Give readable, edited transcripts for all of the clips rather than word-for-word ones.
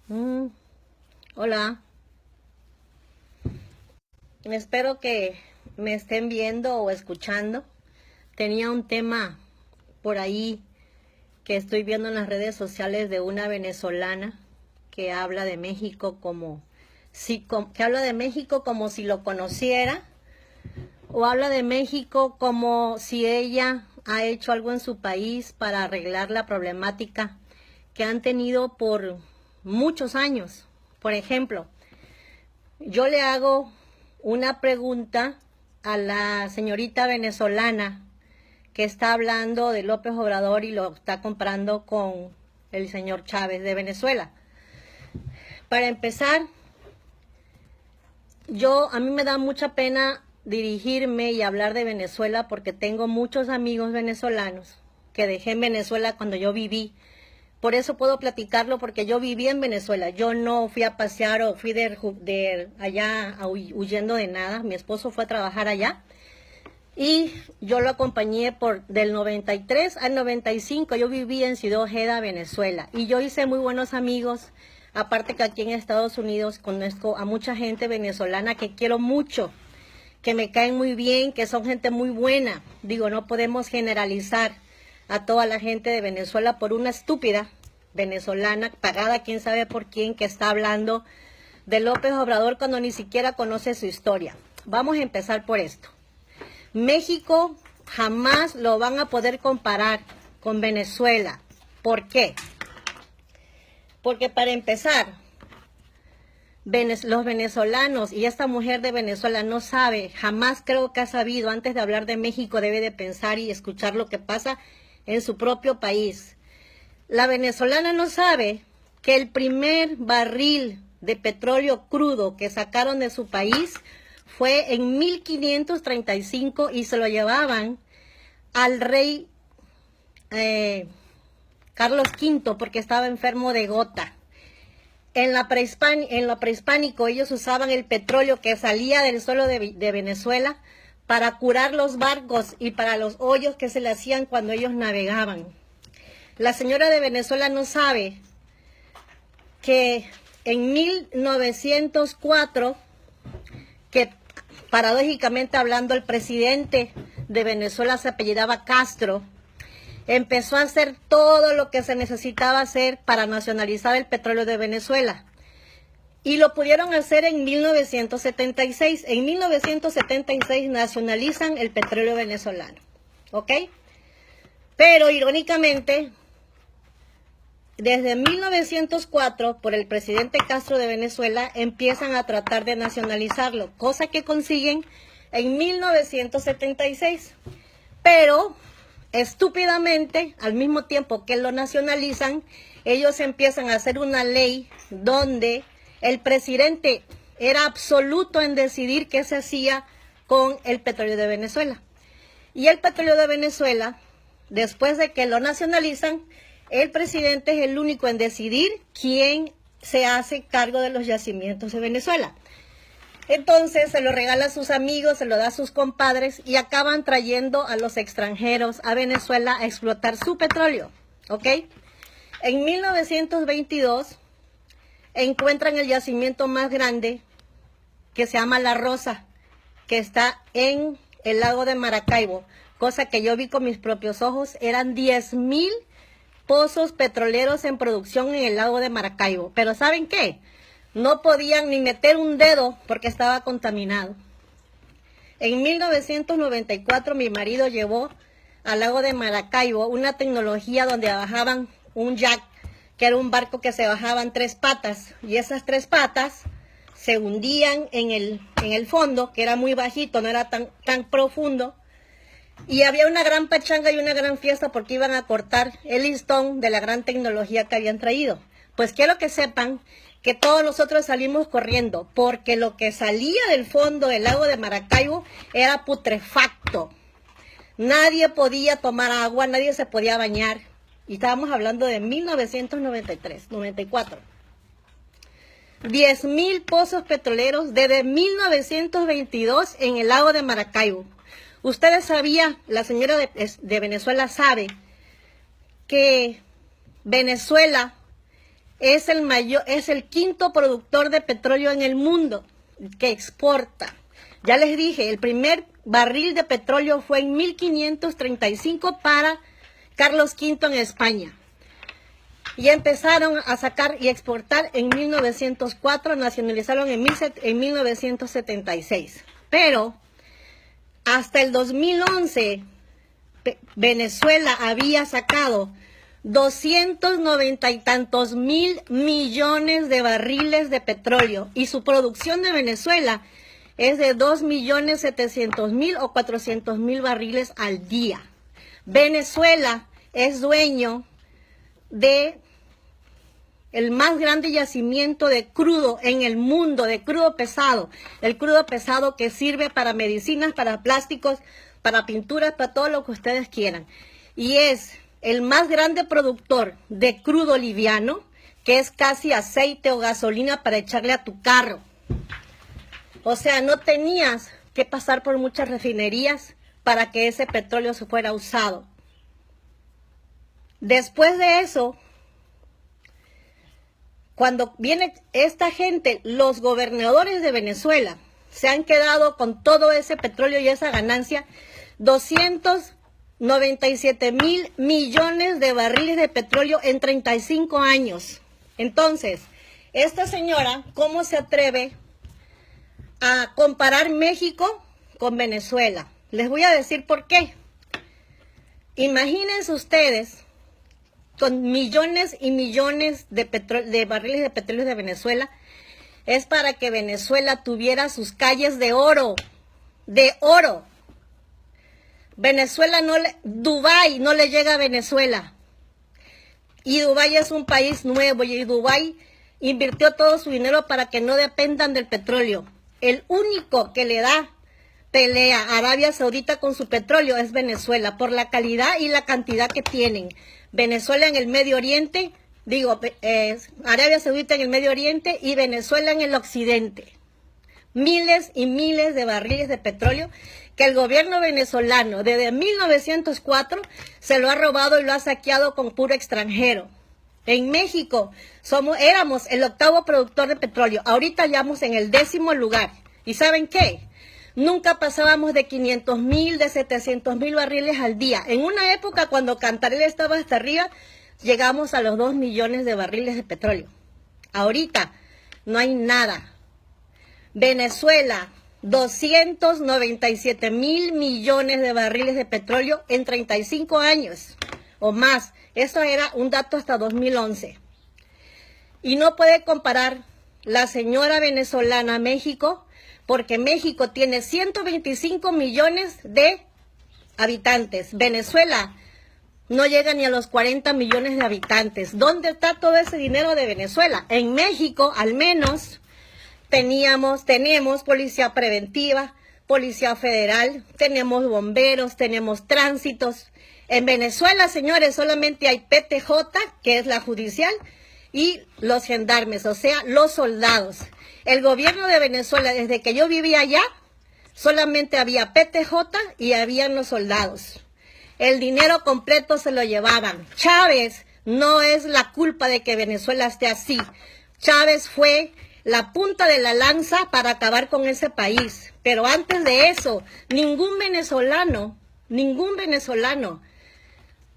Mm, Hola, espero que me estén viendo o escuchando. Tenía un tema por ahí que estoy viendo en las redes sociales de una venezolana que habla de México que habla de México como si lo conociera, o habla de México como si ella ha hecho algo en su país para arreglar la problemática que han tenido por muchos años. Por ejemplo, yo le hago una pregunta a la señorita venezolana que está hablando de López Obrador y lo está comprando con el señor Chávez de Venezuela. Para empezar, a mí me da mucha pena dirigirme y hablar de Venezuela porque tengo muchos amigos venezolanos que dejé en Venezuela cuando yo viví. Por eso puedo platicarlo, porque yo viví en Venezuela. Yo no fui a pasear o fui de allá huyendo de nada. Mi esposo fue a trabajar allá y yo lo acompañé del 93 al 95. Yo viví en Ciudad Ojeda, Venezuela, y yo hice muy buenos amigos. Aparte que aquí en Estados Unidos conozco a mucha gente venezolana que quiero mucho, que me caen muy bien, que son gente muy buena. Digo, no podemos generalizar a toda la gente de Venezuela por una estúpida venezolana pagada quién sabe por quién, que está hablando de López Obrador cuando ni siquiera conoce su historia. Vamos a empezar por esto. México jamás lo van a poder comparar con Venezuela. ¿Por qué? Porque para empezar, los venezolanos y esta mujer de Venezuela no sabe, jamás creo que ha sabido, antes de hablar de México debe de pensar y escuchar lo que pasa en su propio país. La venezolana no sabe que el primer barril de petróleo crudo que sacaron de su país fue en 1535 y se lo llevaban al rey Carlos V porque estaba enfermo de gota. En lo prehispánico ellos usaban el petróleo que salía del suelo de Venezuela para curar los barcos y para los hoyos que se le hacían cuando ellos navegaban. La señora de Venezuela no sabe que en 1904, que paradójicamente hablando el presidente de Venezuela se apellidaba Castro, empezó a hacer todo lo que se necesitaba hacer para nacionalizar el petróleo de Venezuela. Y lo pudieron hacer en 1976. En 1976 nacionalizan el petróleo venezolano. ¿Ok? Pero irónicamente, desde 1904, por el presidente Castro de Venezuela, empiezan a tratar de nacionalizarlo, cosa que consiguen en 1976. Pero estúpidamente, al mismo tiempo que lo nacionalizan, ellos empiezan a hacer una ley donde el presidente era absoluto en decidir qué se hacía con el petróleo de Venezuela. Y el petróleo de Venezuela, después de que lo nacionalizan, el presidente es el único en decidir quién se hace cargo de los yacimientos de Venezuela. Entonces se lo regala a sus amigos, se lo da a sus compadres y acaban trayendo a los extranjeros a Venezuela a explotar su petróleo. ¿Ok? En 1922 encuentran el yacimiento más grande, que se llama La Rosa, que está en el lago de Maracaibo, cosa que yo vi con mis propios ojos. Eran 10,000 pozos petroleros en producción en el lago de Maracaibo. Pero ¿saben qué? No podían ni meter un dedo porque estaba contaminado. En 1994 mi marido llevó al lago de Maracaibo una tecnología donde bajaban un jack, que era un barco que se bajaban 3 patas, y esas 3 patas se hundían en el fondo, que era muy bajito, no era tan profundo, y había una gran pachanga y una gran fiesta porque iban a cortar el listón de la gran tecnología que habían traído. Pues quiero que sepan que todos nosotros salimos corriendo porque lo que salía del fondo del lago de Maracaibo era putrefacto. Nadie podía tomar agua, nadie se podía bañar. Y estábamos hablando de 1993, 94. 10,000 pozos petroleros desde 1922 en el lago de Maracaibo. Ustedes sabían, la señora de Venezuela sabe que Venezuela es el quinto productor de petróleo en el mundo que exporta. Ya les dije, el primer barril de petróleo fue en 1535 para Carlos V en España. Y empezaron a sacar y exportar en 1904, nacionalizaron en 1976. Pero hasta el 2011, Venezuela había sacado 290 y tantos mil millones de barriles de petróleo y su producción de Venezuela es de 2.700.000 o 400.000 barriles al día. Venezuela es dueño de el más grande yacimiento de crudo en el mundo, de crudo pesado. El crudo pesado que sirve para medicinas, para plásticos, para pinturas, para todo lo que ustedes quieran. Y es el más grande productor de crudo liviano, que es casi aceite o gasolina para echarle a tu carro. O sea, no tenías que pasar por muchas refinerías para que ese petróleo se fuera usado. Después de eso, cuando viene esta gente, los gobernadores de Venezuela se han quedado con todo ese petróleo y esa ganancia, 297.000 millones de barriles de petróleo en 35 años. Entonces, esta señora, ¿cómo se atreve a comparar México con Venezuela? Les voy a decir por qué. Imagínense ustedes, con millones y millones de barriles de petróleo de Venezuela, es para que Venezuela tuviera sus calles de oro, de oro. Venezuela Dubái no le llega a Venezuela. Y Dubái es un país nuevo y Dubái invirtió todo su dinero para que no dependan del petróleo. El único que le da pelea a Arabia Saudita con su petróleo es Venezuela, por la calidad y la cantidad que tienen. Venezuela en el Medio Oriente, Arabia Saudita en el Medio Oriente y Venezuela en el Occidente. Miles y miles de barriles de petróleo que el gobierno venezolano desde 1904 se lo ha robado y lo ha saqueado con puro extranjero. En México éramos el 8º productor de petróleo, ahorita ya vamos en el 10º lugar. ¿Y saben qué? Nunca pasábamos de 500.000, de 700.000 barriles al día. En una época cuando Cantarell estaba hasta arriba, llegamos a los 2 millones de barriles de petróleo. Ahorita no hay nada. Venezuela, 297.000 millones de barriles de petróleo en 35 años o más. Eso era un dato hasta 2011. Y no puede comparar la señora venezolana a México, porque México tiene 125 millones de habitantes. Venezuela no llega ni a los 40 millones de habitantes. ¿Dónde está todo ese dinero de Venezuela? En México, al menos, tenemos policía preventiva, policía federal, tenemos bomberos, tenemos tránsitos. En Venezuela, señores, solamente hay PTJ, que es la judicial, y los gendarmes, o sea, los soldados. El gobierno de Venezuela, desde que yo vivía allá, solamente había PTJ y habían los soldados. El dinero completo se lo llevaban. Chávez no es la culpa de que Venezuela esté así. Chávez fue la punta de la lanza para acabar con ese país. Pero antes de eso, ningún venezolano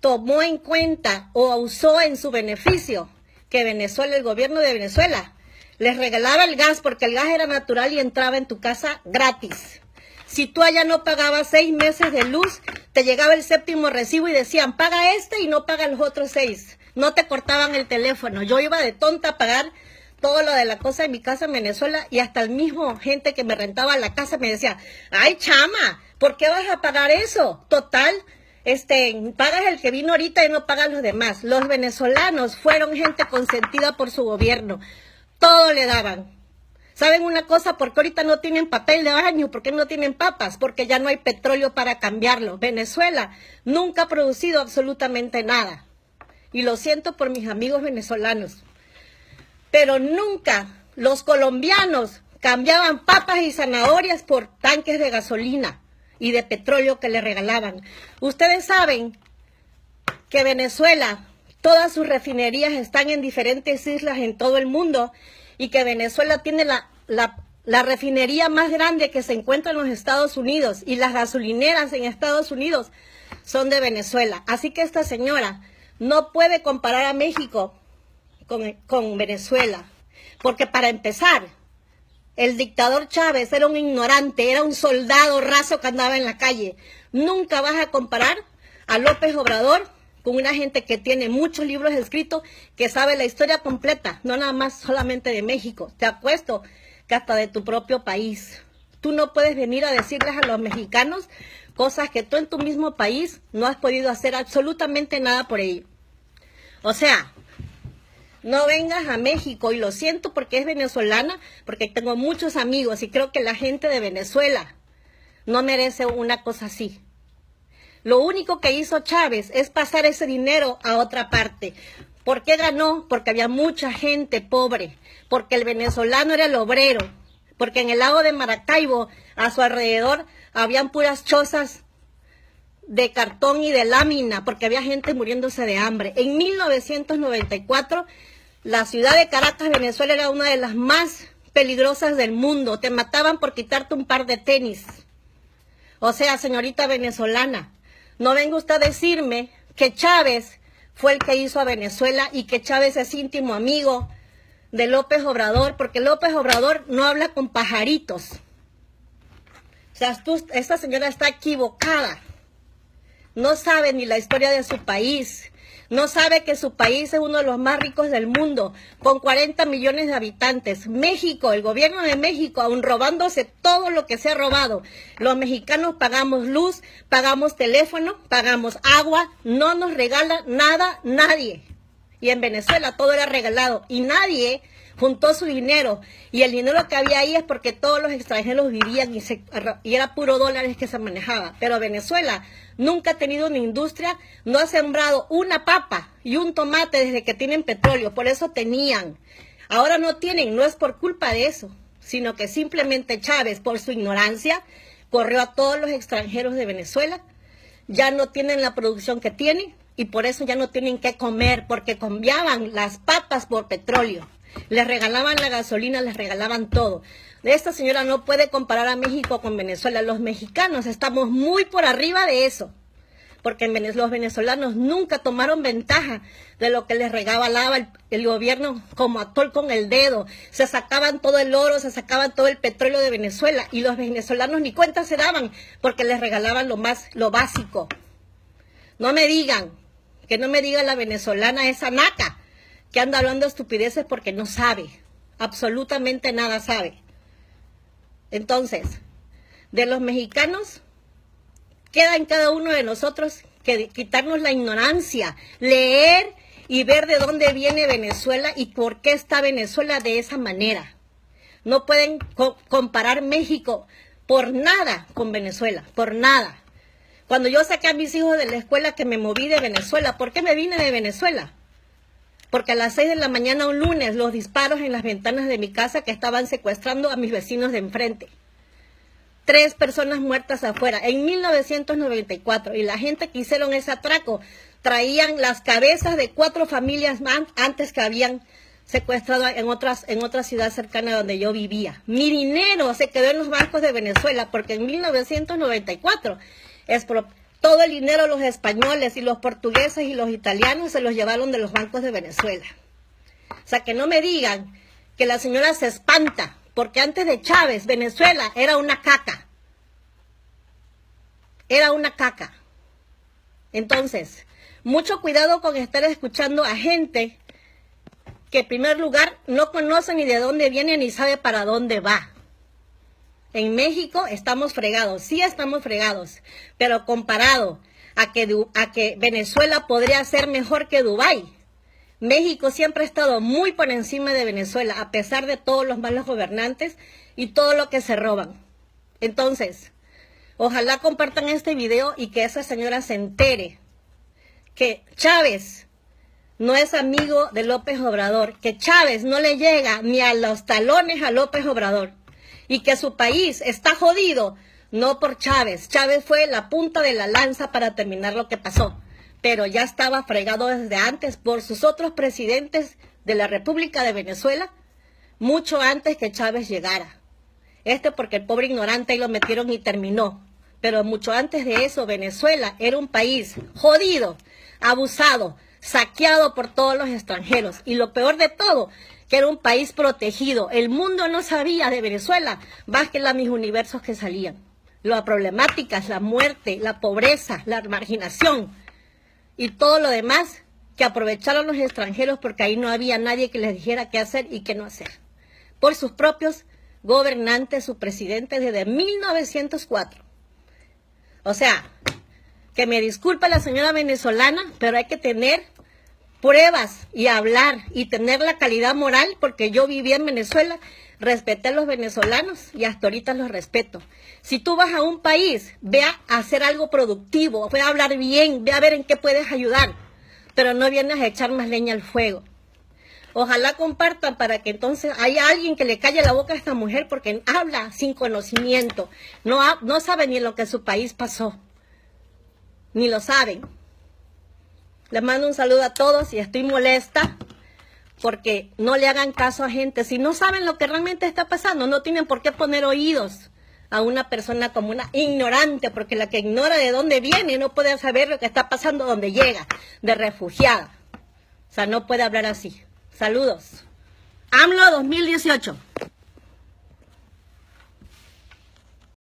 tomó en cuenta o usó en su beneficio que Venezuela, el gobierno de Venezuela, les regalaba el gas porque el gas era natural y entraba en tu casa gratis. Si tú allá no pagabas 6 meses de luz, te llegaba el 7º recibo y decían, paga este y no paga los otros 6. No te cortaban el teléfono. Yo iba de tonta a pagar todo lo de la cosa en mi casa en Venezuela y hasta el mismo gente que me rentaba la casa me decía, ay chama, ¿por qué vas a pagar eso? Total, pagas el que vino ahorita y no pagas los demás. Los venezolanos fueron gente consentida por su gobierno. Todo le daban. ¿Saben una cosa? Porque ahorita no tienen papel de baño, ¿por qué no tienen papas? Porque ya no hay petróleo para cambiarlo. Venezuela nunca ha producido absolutamente nada. Y lo siento por mis amigos venezolanos. Pero nunca los colombianos cambiaban papas y zanahorias por tanques de gasolina y de petróleo que le regalaban. Ustedes saben que Venezuela todas sus refinerías están en diferentes islas en todo el mundo y que Venezuela tiene la refinería más grande que se encuentra en los Estados Unidos y las gasolineras en Estados Unidos son de Venezuela. Así que esta señora no puede comparar a México con Venezuela, porque para empezar, el dictador Chávez era un ignorante, era un soldado raso que andaba en la calle. Nunca vas a comparar a López Obrador con una gente que tiene muchos libros escritos, que sabe la historia completa, no nada más solamente de México. Te apuesto que hasta de tu propio país. Tú no puedes venir a decirles a los mexicanos cosas que tú en tu mismo país no has podido hacer absolutamente nada por ello. O sea, no vengas a México, y lo siento porque es venezolana, porque tengo muchos amigos y creo que la gente de Venezuela no merece una cosa así. Lo único que hizo Chávez es pasar ese dinero a otra parte. ¿Por qué ganó? Porque había mucha gente pobre, porque el venezolano era el obrero, porque en el lago de Maracaibo, a su alrededor, habían puras chozas de cartón y de lámina, porque había gente muriéndose de hambre. En 1994, la ciudad de Caracas, Venezuela, era una de las más peligrosas del mundo. Te mataban por quitarte un par de tenis. O sea, señorita venezolana, no venga usted a decirme que Chávez fue el que hizo a Venezuela y que Chávez es íntimo amigo de López Obrador, porque López Obrador no habla con pajaritos. O sea, esta señora está equivocada. No sabe ni la historia de su país. No sabe que su país es uno de los más ricos del mundo, con 40 millones de habitantes. México, el gobierno de México, aún robándose todo lo que se ha robado. Los mexicanos pagamos luz, pagamos teléfono, pagamos agua, no nos regala nada nadie. Y en Venezuela todo era regalado y nadie juntó su dinero. Y el dinero que había ahí es porque todos los extranjeros vivían y era puro dólares que se manejaba. Pero Venezuela nunca ha tenido una industria, no ha sembrado una papa y un tomate desde que tienen petróleo. Por eso tenían. Ahora no tienen, no es por culpa de eso, sino que simplemente Chávez, por su ignorancia, corrió a todos los extranjeros de Venezuela. Ya no tienen la producción que tienen y por eso ya no tienen que comer, porque cambiaban las papas por petróleo. Les regalaban la gasolina, les regalaban todo. Esta señora no puede comparar a México con Venezuela. Los mexicanos estamos muy por arriba de eso, porque los venezolanos nunca tomaron ventaja de lo que les regalaba el gobierno como atol con el dedo. Se sacaban todo el oro, se sacaban todo el petróleo de Venezuela y los venezolanos ni cuenta se daban porque les regalaban lo básico. No me digan, que no me diga la venezolana esa naca que anda hablando estupideces porque no sabe, absolutamente nada sabe. Entonces, de los mexicanos, queda en cada uno de nosotros que quitarnos la ignorancia, leer y ver de dónde viene Venezuela y por qué está Venezuela de esa manera. No pueden comparar México por nada con Venezuela, por nada. Cuando yo saqué a mis hijos de la escuela que me moví de Venezuela, ¿por qué me vine de Venezuela? Porque a las 6 de la mañana un lunes, los disparos en las ventanas de mi casa que estaban secuestrando a mis vecinos de enfrente. 3 personas muertas afuera en 1994. Y la gente que hicieron ese atraco traían las cabezas de 4 familias más antes que habían secuestrado en otra ciudad cercana donde yo vivía. Mi dinero se quedó en los bancos de Venezuela porque en 1994 todo el dinero los españoles y los portugueses y los italianos se los llevaron de los bancos de Venezuela. O sea, que no me digan que la señora se espanta, porque antes de Chávez, Venezuela era una caca. Era una caca. Entonces, mucho cuidado con estar escuchando a gente que en primer lugar no conoce ni de dónde viene ni sabe para dónde va. En México estamos fregados, sí estamos fregados, pero comparado a que Venezuela podría ser mejor que Dubái, México siempre ha estado muy por encima de Venezuela, a pesar de todos los malos gobernantes y todo lo que se roban. Entonces, ojalá compartan este video y que esa señora se entere que Chávez no es amigo de López Obrador, que Chávez no le llega ni a los talones a López Obrador. Y que su país está jodido, no por Chávez. Chávez fue la punta de la lanza para terminar lo que pasó. pero ya estaba fregado desde antes por sus otros presidentes de la República de Venezuela, mucho antes que Chávez llegara. Porque el pobre ignorante ahí lo metieron y terminó. Pero mucho antes de eso, Venezuela era un país jodido, abusado, saqueado por todos los extranjeros. Y lo peor de todo, que era un país protegido. El mundo no sabía de Venezuela más que las mis universos que salían. Las problemáticas, la muerte, la pobreza, la marginación y todo lo demás que aprovecharon los extranjeros porque ahí no había nadie que les dijera qué hacer y qué no hacer. Por sus propios gobernantes, sus presidentes desde 1904. O sea, que me disculpe la señora venezolana, pero hay que tener pruebas y hablar y tener la calidad moral, porque yo viví en Venezuela, respeté a los venezolanos y hasta ahorita los respeto. Si tú vas a un país, ve a hacer algo productivo, ve a hablar bien, ve a ver en qué puedes ayudar, pero no vienes a echar más leña al fuego. Ojalá compartan para que entonces haya alguien que le calle la boca a esta mujer porque habla sin conocimiento. No sabe ni lo que su país pasó. Ni lo saben. Les mando un saludo a todos y estoy molesta porque no le hagan caso a gente. Si no saben lo que realmente está pasando, no tienen por qué poner oídos a una persona como una ignorante, porque la que ignora de dónde viene no puede saber lo que está pasando donde llega, de refugiada. O sea, no puede hablar así. Saludos. AMLO 2018.